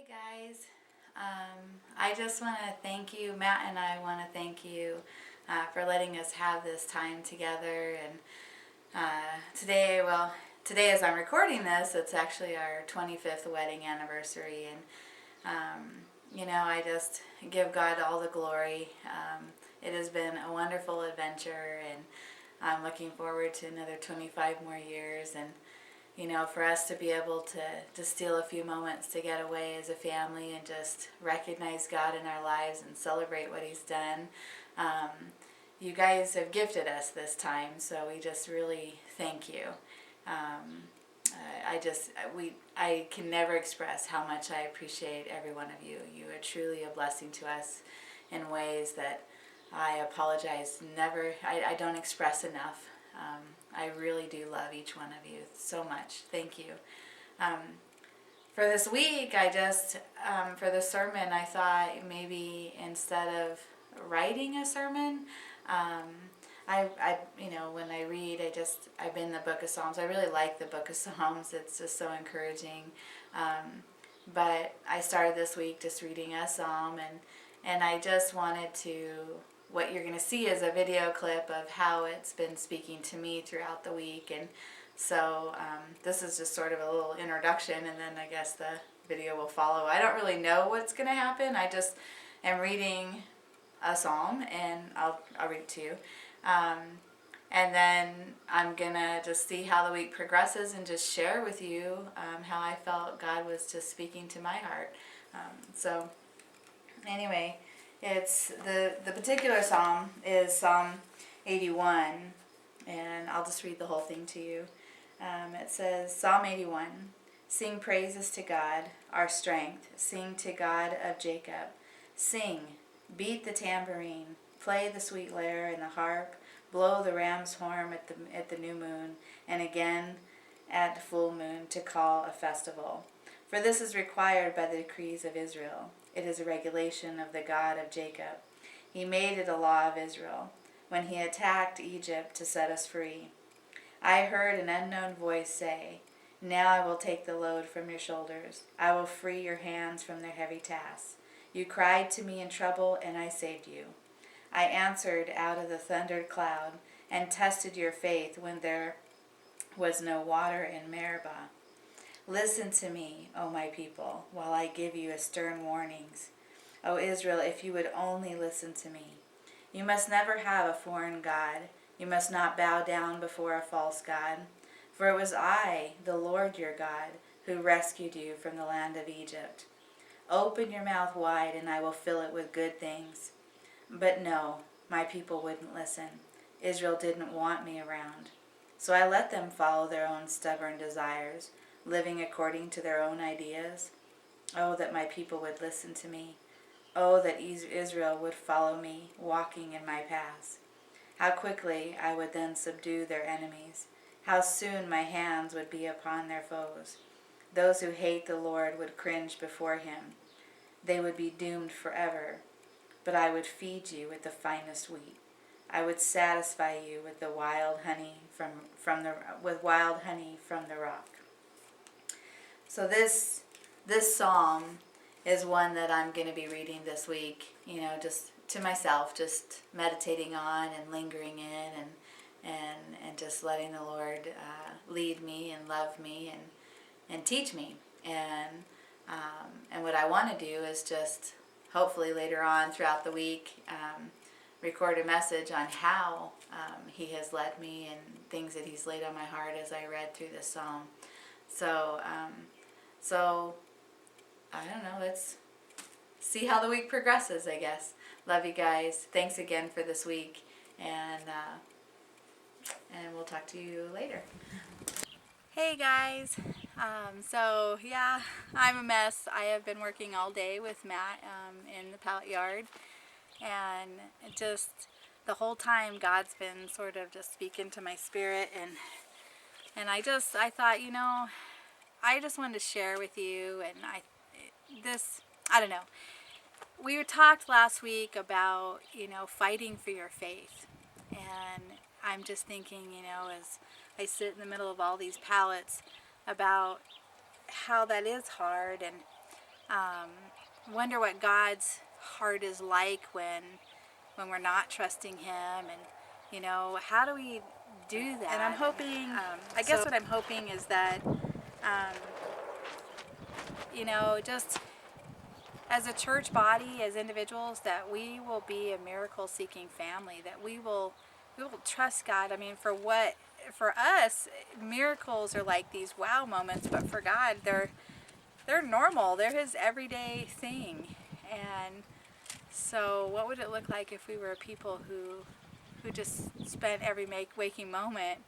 Guys, I just want to thank you, Matt and I want to thank you for letting us have this time together. And today as I'm recording this, it's actually our 25th wedding anniversary. And, I just give God all the glory. It has been a wonderful adventure, and I'm looking forward to another 25 more years. And for us to be able to steal a few moments to get away as a family and just recognize God in our lives and celebrate what He's done. You guys have gifted us this time, so we just really thank you. I can never express how much I appreciate every one of you. You are truly a blessing to us in ways that I I don't express enough. I really do love each one of you so much. Thank you. For this week, for the sermon, I thought maybe instead of writing a sermon, when I read, I've been in the book of Psalms. I really like the book of Psalms. It's just so encouraging. But I started this week just reading a psalm, and I just wanted to. What you're going to see is a video clip of how it's been speaking to me throughout the week. And so this is just sort of a little introduction, and then I guess the video will follow. I don't really know what's going to happen. I just am reading a psalm, and I'll read it to you. And then I'm going to just see how the week progresses and just share with you how I felt God was just speaking to my heart. So anyway, it's the particular psalm is Psalm 81, and I'll just read the whole thing to you. It says, Psalm 81, sing praises to God, our strength. Sing to God of Jacob. Sing, beat the tambourine, play the sweet lyre and the harp, blow the ram's horn at the new moon, and again at full moon to call a festival. For this is required by the decrees of Israel. It is a regulation of the God of Jacob. He made it a law of Israel, when he attacked Egypt to set us free. I heard an unknown voice say, now I will take the load from your shoulders. I will free your hands from their heavy tasks. You cried to me in trouble, and I saved you. I answered out of the thundered cloud, and tested your faith when there was no water in Meribah. Listen to me, O my people, while I give you stern warnings. O Israel, if you would only listen to me. You must never have a foreign god. You must not bow down before a false god. For it was I, the Lord your God, who rescued you from the land of Egypt. Open your mouth wide, and I will fill it with good things. But no, my people wouldn't listen. Israel didn't want me around. So I let them follow their own stubborn desires, living according to their own ideas. Oh, that my people would listen to me. Oh, that Israel would follow me, walking in my paths. How quickly I would then subdue their enemies. How soon my hands would be upon their foes. Those who hate the Lord would cringe before him. They would be doomed forever. But I would feed you with the finest wheat. I would satisfy you with the wild honey from the rock. So this psalm is one that I'm going to be reading this week, just to myself, just meditating on and lingering in and just letting the Lord lead me and love me and teach me. And what I want to do is just hopefully later on throughout the week record a message on how He has led me and things that He's laid on my heart as I read through this psalm. So, I don't know, let's see how the week progresses, I guess. Love you guys. Thanks again for this week, and we'll talk to you later. Hey guys. I'm a mess. I have been working all day with Matt in the pallet yard, and just the whole time God's been sort of just speaking to my spirit, and I thought, I just wanted to share with you, and I don't know. We talked last week about, fighting for your faith, and I'm just thinking, as I sit in the middle of all these pallets, about how that is hard, wonder what God's heart is like when we're not trusting Him, and how do we do that? And I'm hoping, I guess what I'm hoping is that just as a church body, as individuals, that we will be a miracle-seeking family, that we will trust God. I mean, for us, miracles are like these wow moments, but for God, they're normal. They're His everyday thing. And so what would it look like if we were a people who just spent every waking moment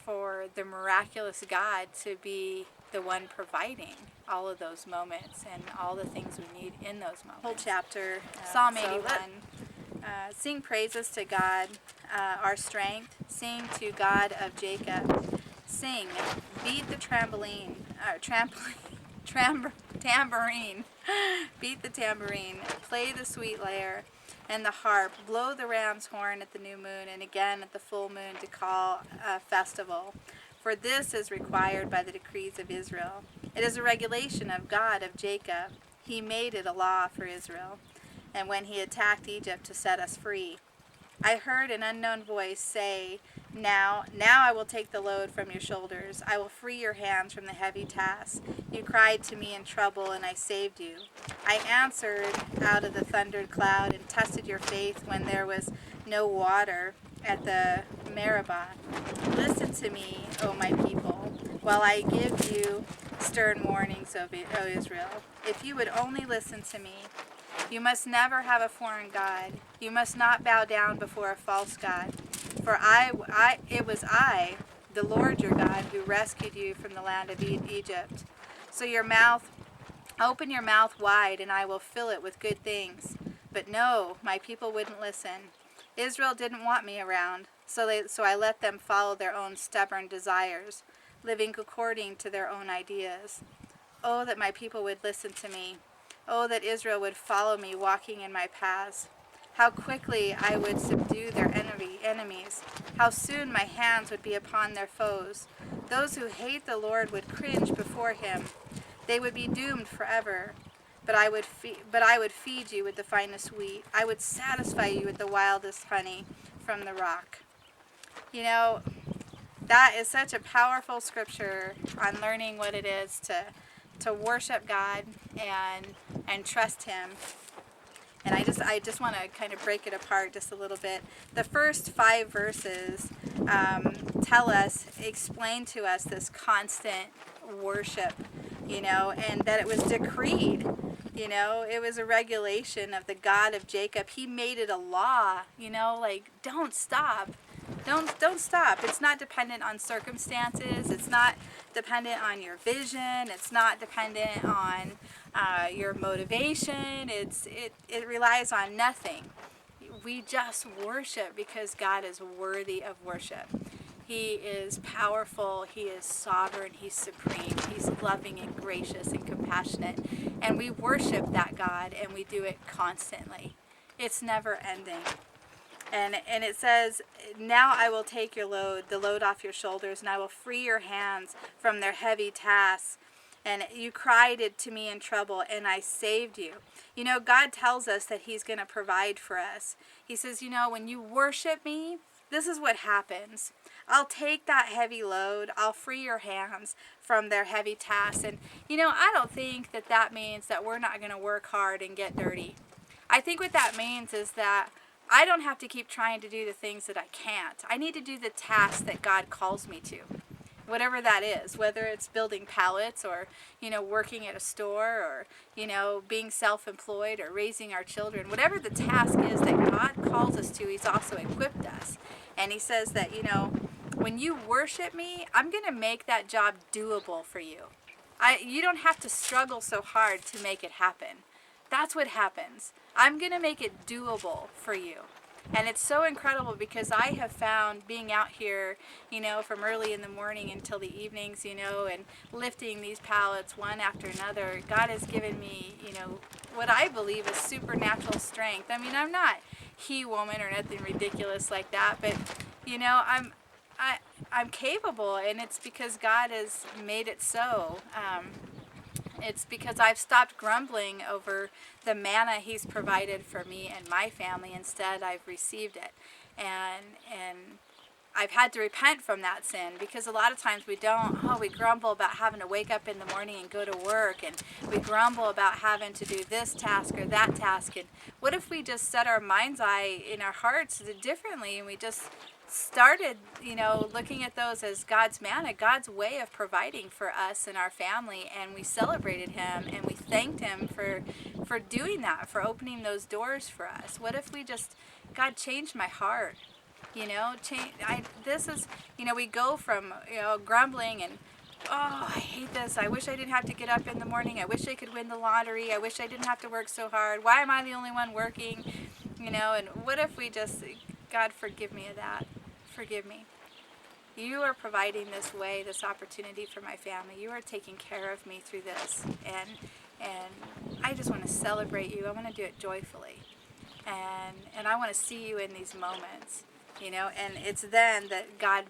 for the miraculous God to be the one providing all of those moments and all the things we need in those moments. Whole chapter, Psalm 81. Sing praises to God, our strength. Sing to God of Jacob. Sing, beat the tambourine. Beat the tambourine. Play the sweet lyre and the harp. Blow the ram's horn at the new moon, and again at the full moon to call a festival. For this is required by the decrees of Israel. It is a regulation of God of Jacob. He made it a law for Israel, and when He attacked Egypt to set us free. I heard an unknown voice say, Now I will take the load from your shoulders. I will free your hands from the heavy task. You cried to me in trouble, and I saved you. I answered out of the thundered cloud and tested your faith when there was no water at the Meribah. Listen to me, O my people, while I give you stern warnings, O Israel. If you would only listen to me. You must never have a foreign god. You must not bow down before a false god. For it was I, the Lord your God, who rescued you from the land of Egypt. So open your mouth wide, and I will fill it with good things. But no, my people wouldn't listen. Israel didn't want me around, so I let them follow their own stubborn desires, living according to their own ideas. Oh, that my people would listen to me. Oh, that Israel would follow me, walking in my paths. How quickly I would subdue their enemies. How soon my hands would be upon their foes. Those who hate the Lord would cringe before Him. They would be doomed forever. But I would feed you with the finest wheat. I would satisfy you with the wildest honey from the rock. That is such a powerful scripture on learning what it is to worship God and trust Him. And I just want to kind of break it apart just a little bit. The first 5 verses explain to us this constant worship, and that it was decreed. It was a regulation of the God of Jacob. He made it a law, don't stop. Don't stop. It's not dependent on circumstances. It's not dependent on your vision. It's not dependent on your motivation. It relies on nothing. We just worship because God is worthy of worship. He is powerful. He is sovereign. He's supreme. He's loving and gracious and compassionate. And we worship that God, and we do it constantly. It's never ending. And it says, now I will take the load off your shoulders, and I will free your hands from their heavy tasks. And you cried it to me in trouble, and I saved you. God tells us that He's going to provide for us. He says, when you worship me, this is what happens. I'll take that heavy load. I'll free your hands from their heavy tasks. And, I don't think that means that we're not going to work hard and get dirty. I think what that means is that I don't have to keep trying to do the things that I can't. I need to do the tasks that God calls me to, whatever that is, whether it's building pallets or, working at a store or, being self-employed or raising our children. Whatever the task is that God calls us to, He's also equipped us. And He says that, when you worship me, I'm going to make that job doable for you. You don't have to struggle so hard to make it happen. That's what happens. I'm going to make it doable for you. And it's so incredible because I have found being out here, from early in the morning until the evenings, and lifting these pallets one after another, God has given me, what I believe is supernatural strength. I mean, I'm not He-woman or nothing ridiculous like that, but, I'm capable, and it's because God has made it so. It's because I've stopped grumbling over the manna he's provided for me and my family. Instead, I've received it. And I've had to repent from that sin, because a lot of times we grumble about having to wake up in the morning and go to work, and we grumble about having to do this task or that task. And what if we just set our mind's eye in our hearts differently, and we just started, looking at those as God's manna, God's way of providing for us and our family, and we celebrated him and we thanked him for doing that, for opening those doors for us. What if we just, God, changed my heart? We go from, grumbling and, oh, I hate this. I wish I didn't have to get up in the morning. I wish I could win the lottery. I wish I didn't have to work so hard. Why am I the only one working? And what if we just, God, forgive me of that. Forgive me. You are providing this way, this opportunity for my family. You are taking care of me through this. And I just want to celebrate you. I want to do it joyfully. And I want to see you in these moments. And it's then that God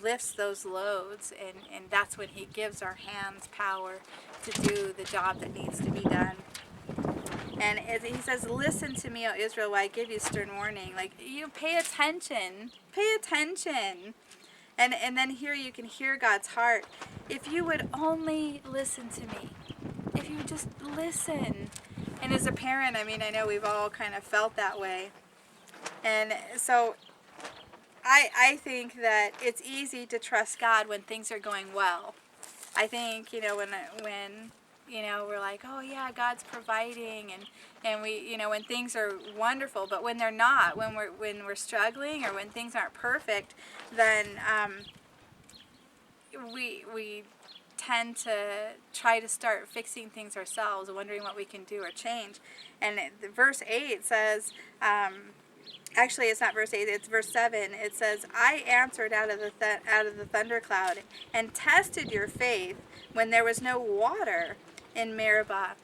lifts those loads, and that's when he gives our hands power to do the job that needs to be done. And he says, listen to me, O Israel, while I give you stern warning. Like, pay attention. Pay attention. And then here you can hear God's heart. If you would only listen to me. If you would just listen. And as a parent, I know we've all kind of felt that way. And so I think that it's easy to trust God when things are going well. I think, when we're like, oh yeah, God's providing, and we, when things are wonderful, but when they're not, when we're struggling, or when things aren't perfect, then we tend to try to start fixing things ourselves, wondering what we can do or change. And verse 8 says, actually, it's not verse 8, it's verse 7. It says, I answered out of the thundercloud and tested your faith when there was no water in Meribah.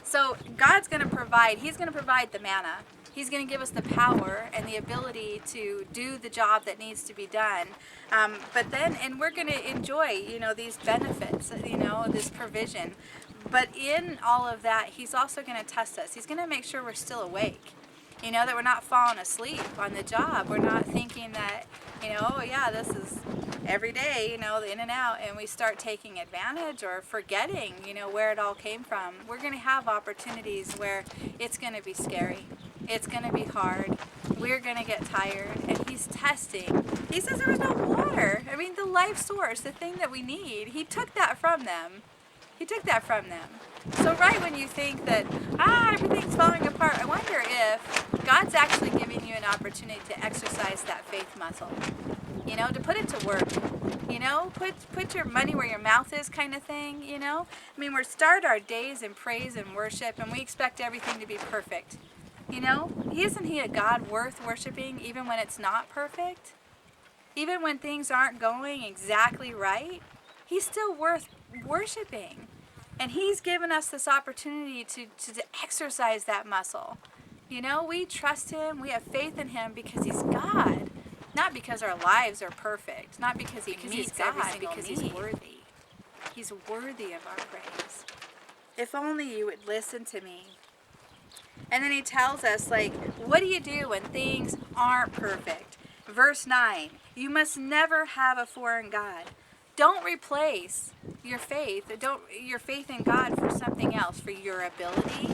So God's going to provide. He's going to provide the manna. He's going to give us the power and the ability to do the job that needs to be done. But then, and we're going to enjoy, these benefits, this provision. But in all of that, he's also going to test us. He's going to make sure we're still awake. That we're not falling asleep on the job. We're not thinking that, oh yeah, this is every day, the in and out, and we start taking advantage or forgetting, where it all came from. We're going to have opportunities where it's going to be scary. It's going to be hard. We're going to get tired, and he's testing. He says there was no water. The life source, the thing that we need, he took that from them. He took that from them. So right when you think that, everything's falling apart, I wonder if God's actually giving you an opportunity to exercise that faith muscle. To put it to work. Put your money where your mouth is, kind of thing, we start our days in praise and worship, and we expect everything to be perfect. Isn't he a God worth worshiping even when it's not perfect? Even when things aren't going exactly right, he's still worth worshiping. And he's given us this opportunity to exercise that muscle. We trust him, we have faith in him because he's God. Not because our lives are perfect, not because he meets every single need. He's worthy. He's worthy of our praise. If only you would listen to me. And then he tells us, what do you do when things aren't perfect? Verse 9, you must never have a foreign god. Don't replace your faith in God for something else, for your ability,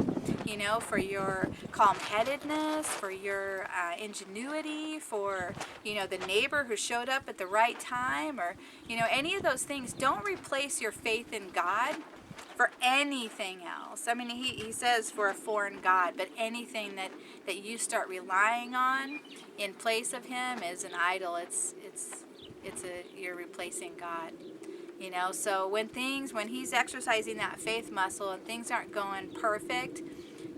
for your calm-headedness, for your ingenuity, for, the neighbor who showed up at the right time, or, any of those things. Don't replace your faith in God for anything else. He says for a foreign god, but anything that you start relying on in place of him is an idol. You're replacing God. So when he's exercising that faith muscle and things aren't going perfect,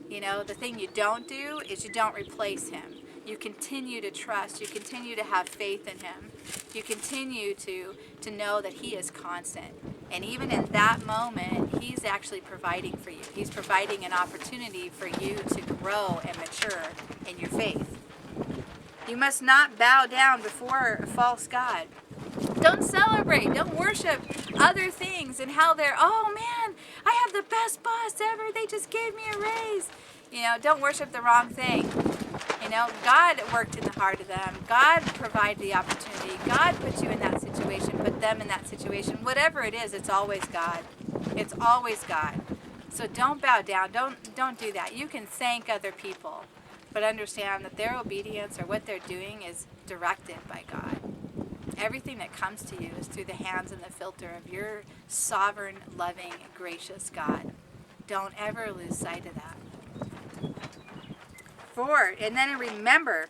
the thing you don't do is you don't replace him. You continue to trust. You continue to have faith in him. You continue to know that he is constant. And even in that moment, he's actually providing for you. He's providing an opportunity for you to grow and mature in your faith. You must not bow down before a false god. Don't celebrate. Don't worship other things and how they're, oh man, I have the best boss ever. They just gave me a raise. Don't worship the wrong thing. God worked in the heart of them. God provided the opportunity. God put you in that situation, put them in that situation. Whatever it is, it's always God. It's always God. So don't bow down. Don't do that. You can thank other people, but understand that their obedience or what they're doing is directed by God. Everything that comes to you is through the hands and the filter of your sovereign, loving, gracious God. Don't ever lose sight of that. 4, and then remember,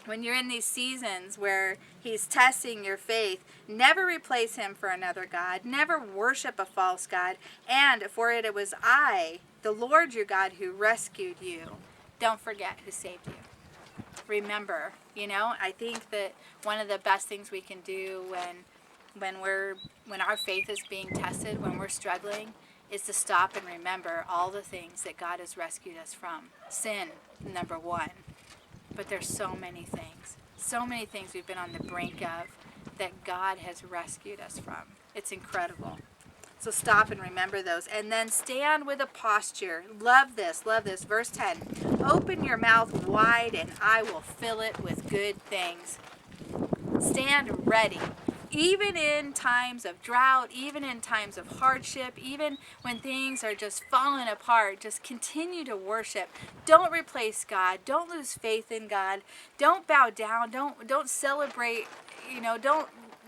when you're in these seasons where he's testing your faith, never replace him for another God. Never worship a false God. And for it was I, the Lord your God, who rescued you. Don't forget who saved you. Remember, I think that one of the best things we can do when our faith is being tested, when we're struggling, is to stop and remember all the things that God has rescued us from. Sin, number 1. But there's so many things we've been on the brink of that God has rescued us from. It's incredible. So stop and remember those. And then stand with a posture. Love this. Verse 10. Open your mouth wide and I will fill it with good things. Stand ready. Even in times of drought, even in times of hardship, even when things are just falling apart, just continue to worship. Don't replace God. Don't lose faith in God. Don't bow down. Don't celebrate.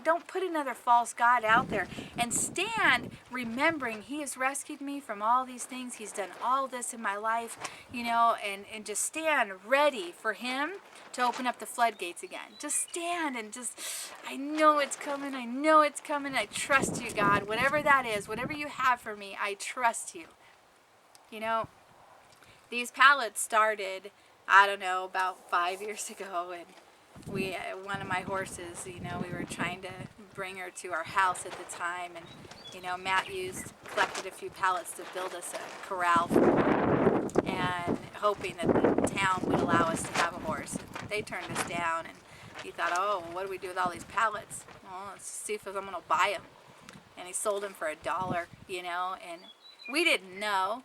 Don't put another false god out there. And stand remembering he has rescued me from all these things. He's done all this in my life, and just stand ready for him to open up the floodgates again. Just stand and I know it's coming. I trust you, God. Whatever that is, whatever you have for me, I trust you. These pallets started, about 5 years ago, and one of my horses, we were trying to bring her to our house at the time, and Matt collected a few pallets to build us a corral for her, and hoping that the town would allow us to have a horse. They turned us down, and he thought, oh, what do we do with all these pallets? Well, let's see if I'm going to buy them. And he sold them for $1, and we didn't know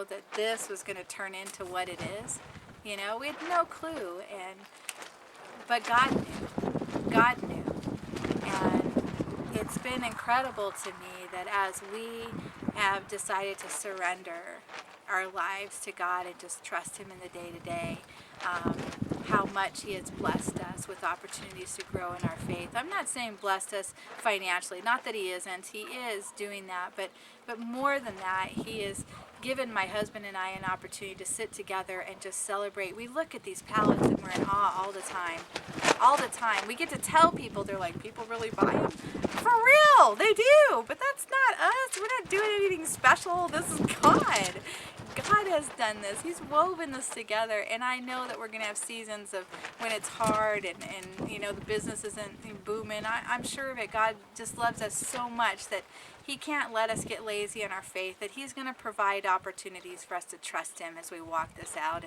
that this was going to turn into what it is. We had no clue, but God knew. And it's been incredible to me that as we have decided to surrender our lives to God and just trust him in the day-to-day, how much he has blessed us with opportunities to grow in our faith. I'm not saying blessed us financially, not that he isn't. He is doing that, but more than that, he has given my husband and I an opportunity to sit together and just celebrate. We look at these pallets and we're in awe all the time. All the time. We get to tell people, they're like, people really buy them? For real, they do, but that's not us. We're not doing anything special. This is God. God has done this. He's woven this together, and I know that we're going to have seasons of when it's hard and the business isn't booming. I'm sure of it. God just loves us so much that he can't let us get lazy in our faith, that he's going to provide opportunities for us to trust him as we walk this out.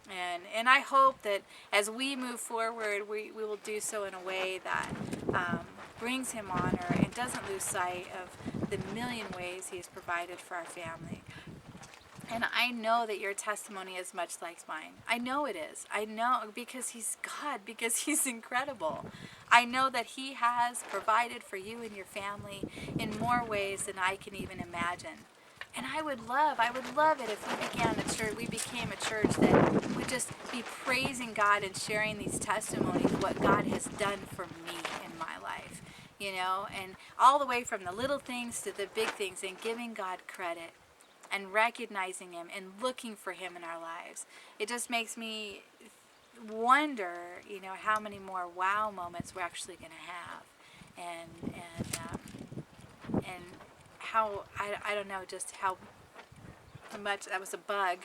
And I hope that as we move forward, we will do so in a way that brings him honor and doesn't lose sight of the million ways he has provided for our family. And I know that your testimony is much like mine. I know it is. I know because he's God, because he's incredible. I know that he has provided for you and your family in more ways than I can even imagine. And I would love it if we became a church that would just be praising God and sharing these testimonies, what God has done for me in my life, and all the way from the little things to the big things, and giving God credit and recognizing him and looking for him in our lives. It just makes me wonder, how many more wow moments we're actually going to have, and how I don't know just how much that was a bug.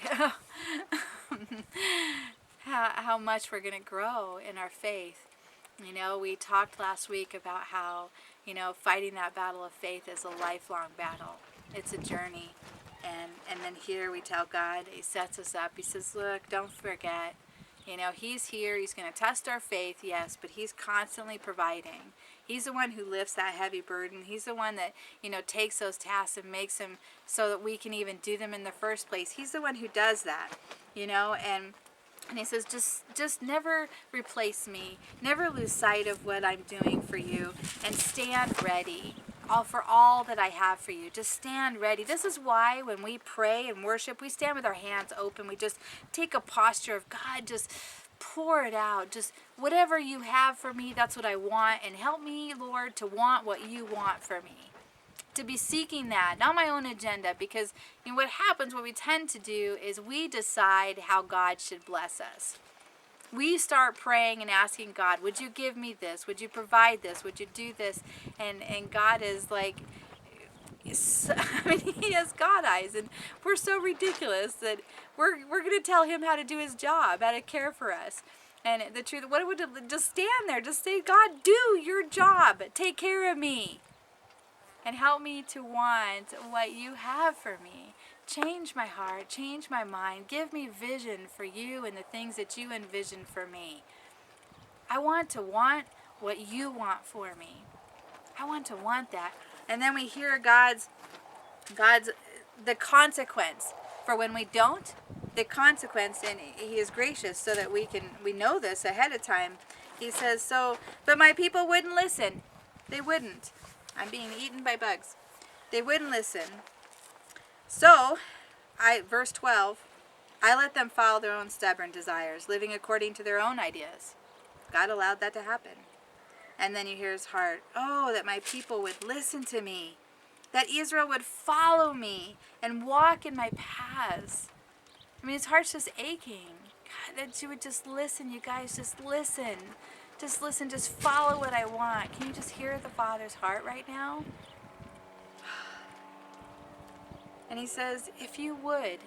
how much we're going to grow in our faith. We talked last week about how fighting that battle of faith is a lifelong battle. It's a journey. And then here we tell God, he sets us up. He says, look, don't forget, You know, he's here. He's going to test our faith, yes, but he's constantly providing. He's the one who lifts that heavy burden. He's the one that, you know, takes those tasks and makes them so that we can even do them in the first place. He's the one who does that, you know, and he says, just never replace me. Never lose sight of what I'm doing for you, and stand ready. For all that I have for you. Just stand ready. This is why when we pray and worship, we stand with our hands open. We just take a posture of, God, just pour it out. Just whatever you have for me, that's what I want. And help me, Lord, to want what you want for me. To be seeking that, not my own agenda. Because you know, what happens, what we tend to do is we decide how God should bless us. We start praying and asking God, would you give me this? Would you provide this? Would you do this? And God is like, I mean, he has God eyes, and we're so ridiculous that we're going to tell him how to do his job, how to care for us. And the truth, what would it, just stand there, just say, God, do your job. Take care of me. And help me to want what you have for me. Change my heart, change my mind, give me vision for you and the things that you envision for me. I want to want what you want for me. I want to want that. And then we hear God's the consequence for when we don't, the consequence, and he is gracious so that we know this ahead of time. He says, but my people wouldn't listen. They wouldn't. I'm being eaten by bugs. They wouldn't listen. So, verse 12, I let them follow their own stubborn desires, living according to their own ideas. God allowed that to happen. And then you hear his heart, oh, that my people would listen to me, that Israel would follow me and walk in my paths. I mean, his heart's just aching. God, that you would just listen, you guys, just listen. Just listen, just follow what I want. Can you just hear the Father's heart right now? And he says, if you would,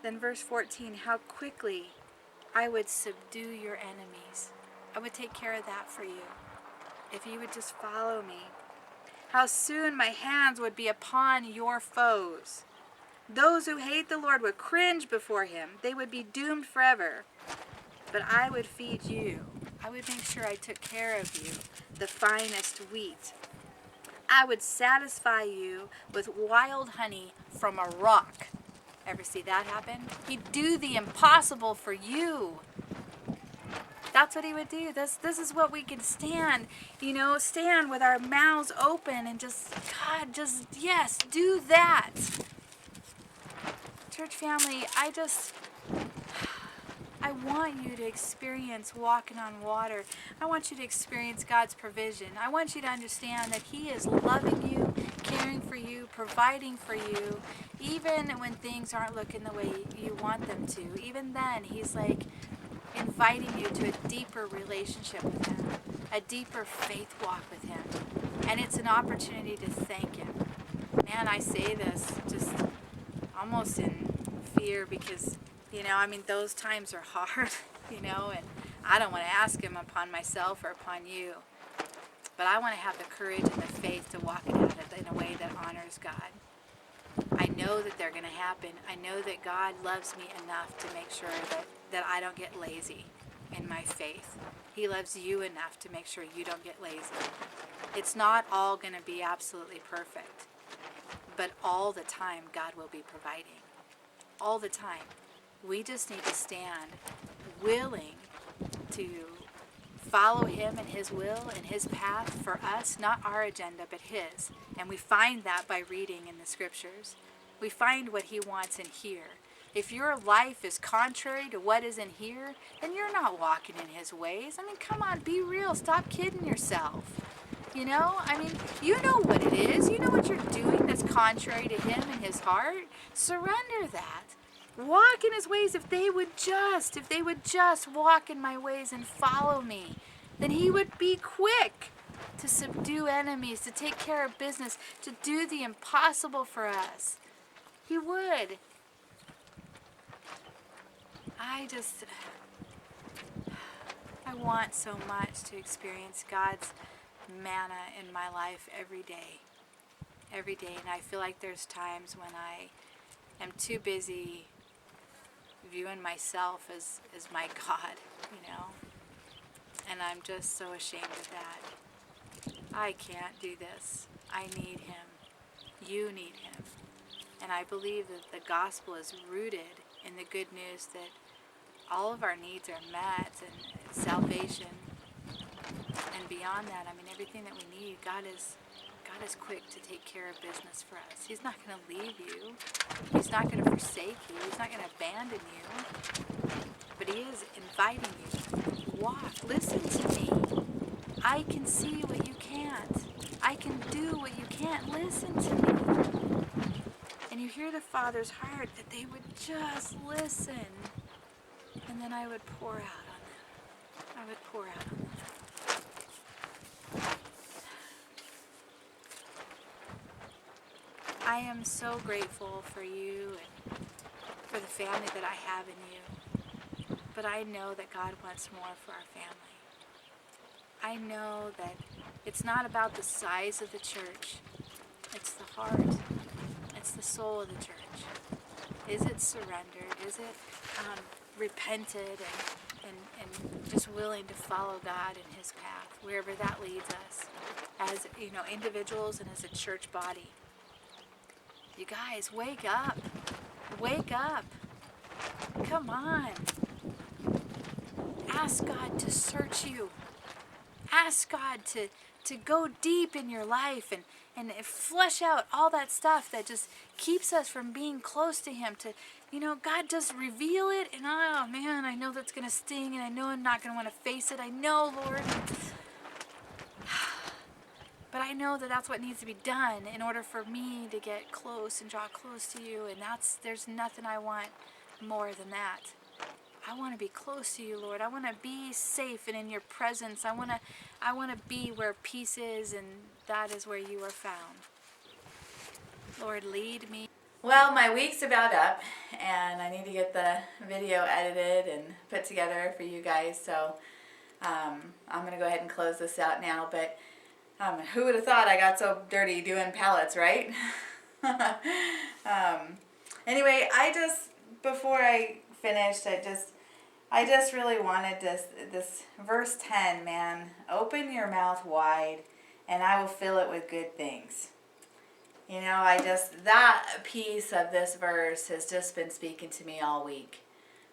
then verse 14, how quickly I would subdue your enemies. I would take care of that for you. If you would just follow me. How soon my hands would be upon your foes. Those who hate the Lord would cringe before him. They would be doomed forever. But I would feed you. I would make sure I took care of you, the finest wheat. I would satisfy you with wild honey from a rock. Ever see that happen? He'd do the impossible for you. That's what he would do. This is what we can stand, stand with our mouths open and just, God, just, yes, do that. Church family, I want you to experience walking on water. I want you to experience God's provision. I want you to understand that he is loving you, caring for you, providing for you, even when things aren't looking the way you want them to. Even then, he's like inviting you to a deeper relationship with him, a deeper faith walk with him. And it's an opportunity to thank him. Man, I say this just almost in fear because those times are hard, and I don't want to ask him upon myself or upon you. But I want to have the courage and the faith to walk it out in a way that honors God. I know that they're going to happen. I know that God loves me enough to make sure that I don't get lazy in my faith. He loves you enough to make sure you don't get lazy. It's not all going to be absolutely perfect, but all the time God will be providing. All the time. We just need to stand willing to follow him and his will and his path for us, not our agenda, but his. And we find that by reading in the scriptures. We find what he wants in here. If your life is contrary to what is in here, then you're not walking in his ways. Come on, be real. Stop kidding yourself. You know what it is. You know what you're doing that's contrary to him and his heart. Surrender that. Walk in his ways. If they would just walk in my ways and follow me, then he would be quick to subdue enemies, to take care of business, to do the impossible for us. He would. I want so much to experience God's manna in my life every day. And I feel like there's times when I am too busy viewing myself as my God, you know. And I'm just so ashamed of that. I can't do this. I need him. You need him. And I believe that the gospel is rooted in the good news that all of our needs are met, and salvation, and beyond that, I mean, everything that we need, God is quick to take care of business for us. He's not going to leave you. He's not going to forsake you. He's not going to abandon you. But he is inviting you. Walk. Listen to me. I can see what you can't. I can do what you can't. Listen to me. And you hear the Father's heart that they would just listen. And then I would pour out on them. I would pour out on them. I am so grateful for you and for the family that I have in you. But I know that God wants more for our family. I know that it's not about the size of the church. It's the heart. It's the soul of the church. Is it surrendered? Is it repented and just willing to follow God in his path, wherever that leads us, as individuals and as a church body? You guys, wake up. Wake up. Come on. Ask God to search you. Ask God to go deep in your life and flesh out all that stuff that just keeps us from being close to him. God does reveal it, and oh man, I know that's going to sting, and I know I'm not going to want to face it. I know, Lord. But I know that that's what needs to be done in order for me to get close and draw close to you. And there's nothing I want more than that. I want to be close to you, Lord. I want to be safe and in your presence. I want to be where peace is, and that is where you are found. Lord, lead me. Well, my week's about up, and I need to get the video edited and put together for you guys. So I'm going to go ahead and close this out now. But who would have thought I got so dirty doing pallets, right? Anyway, before I finished, I just really wanted this verse 10, man. Open your mouth wide, and I will fill it with good things. That piece of this verse has just been speaking to me all week.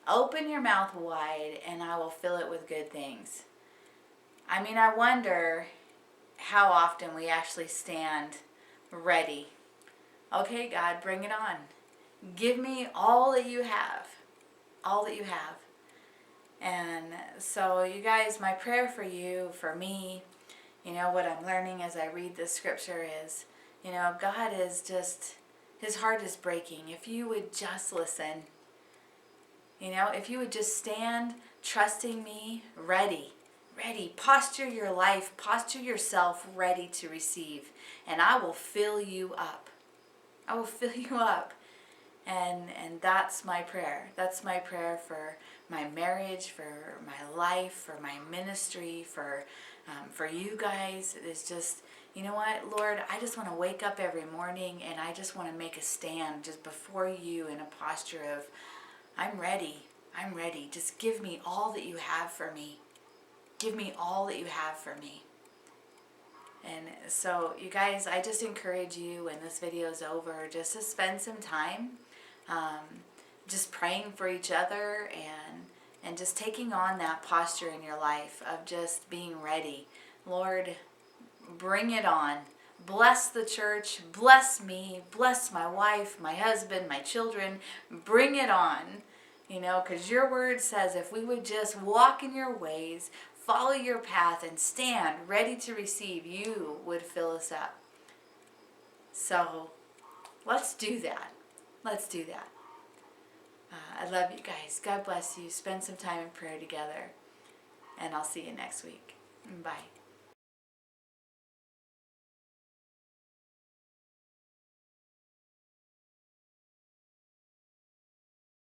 Open your mouth wide, and I will fill it with good things. I mean, I wonder how often we actually stand ready. Okay, God, bring it on. Give me all that you have. All that you have. And so, you guys, my prayer for you, for me, what I'm learning as I read this scripture is, God is just, his heart is breaking. If you would just listen, if you would just stand trusting me, ready, posture your life, posture yourself ready to receive, and I will fill you up. I will fill you up. And that's my prayer. That's my prayer for my marriage, for my life, for my ministry, for you guys. It's just, you know what, Lord, I just want to wake up every morning and I just want to make a stand just before you in a posture of, I'm ready. Just give me all that you have for me. Give me all that you have for me. And so, you guys, I just encourage you when this video is over, just to spend some time just praying for each other and just taking on that posture in your life of just being ready. Lord, bring it on. Bless the church. Bless me. Bless my wife, my husband, my children. Bring it on. Because your word says if we would just walk in your ways, follow your path, and stand ready to receive, you would fill us up. So let's do that. Let's do that. I love you guys. God bless you. Spend some time in prayer together. And I'll see you next week. Bye.